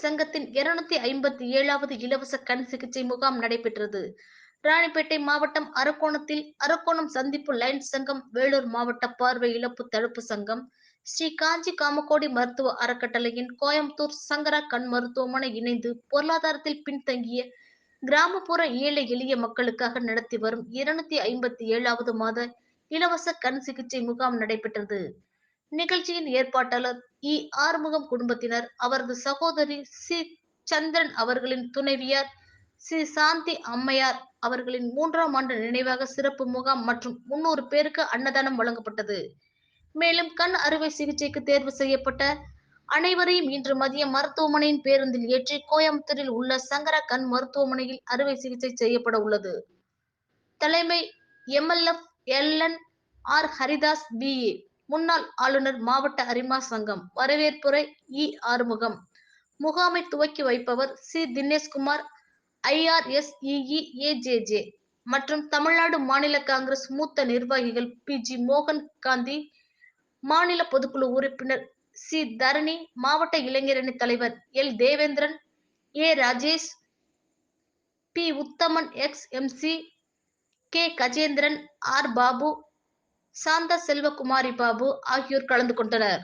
சங்கத்தின் 257வது இலவச கண் சிகிச்சை முகாம் நடைபெற்றது. ராணிப்பேட்டை மாவட்டம் அரக்கோணத்தில் அரக்கோணம் சந்திப்பு லயன்ஸ் சங்கம், வேலூர் மாவட்ட பார்வை இழப்பு தடுப்பு சங்கம், ஸ்ரீ காஞ்சி காமகோடி மருத்துவ அறக்கட்டளையின் கோயம்புத்தூர் சங்கரா கண் மருத்துவமனை இணைந்து பொருளாதாரத்தில் பின்தங்கிய கிராமப்புற ஏழை எளிய மக்களுக்காக நடத்தி வரும் 257வது மாத இலவச கண் சிகிச்சை முகாம் நடைபெற்றது. நிகழ்ச்சியின் ஏற்பாட்டாளர் ஆறுமுகம் குடும்பத்தினர், அவரது சகோதரி சி சந்திரன் அவர்களின் துணைவியார் சி சாந்தி அம்மையார் அவர்களின் 3ஆம் ஆண்டு நினைவாக சிறப்பு முகாம் மற்றும் 300 பேருக்கு அன்னதானம் வழங்கப்பட்டது. மேலும் கண் அறுவை சிகிச்சைக்கு தேர்வு செய்யப்பட்ட அனைவரையும் இன்று மதியம் மருத்துவமனையின் பேருந்தில் ஏற்றி கோயம்புத்தூரில் உள்ள சங்கரா கண் மருத்துவமனையில் அறுவை சிகிச்சை செய்யப்பட உள்ளது. தலைமை MLF LN R Haridas BA, முன்னாள் ஆளுநர் மாவட்ட அரிமா சங்கம் வரவேற்புரை ஆறுமுகம். முகாமை துவக்கி வைப்பவர் சி தினேஷ்குமார், ஐஆர்எஸ்இஇ ஏஜேஜே மற்றும் தமிழ்நாடு மாநில காங்கிரஸ் மூத்த நிர்வாகிகள் பிஜி மோகன் காந்தி, மாநில பொதுக்குழு உறுப்பினர் சி தரணி, மாவட்ட இளைஞரணி தலைவர் L Devendran, A Rajesh, P Uthaman, ex MC, K Gajendran, R Babu, Santha Selvakumari Babu ஆகியோர் கலந்து கொண்டனர்.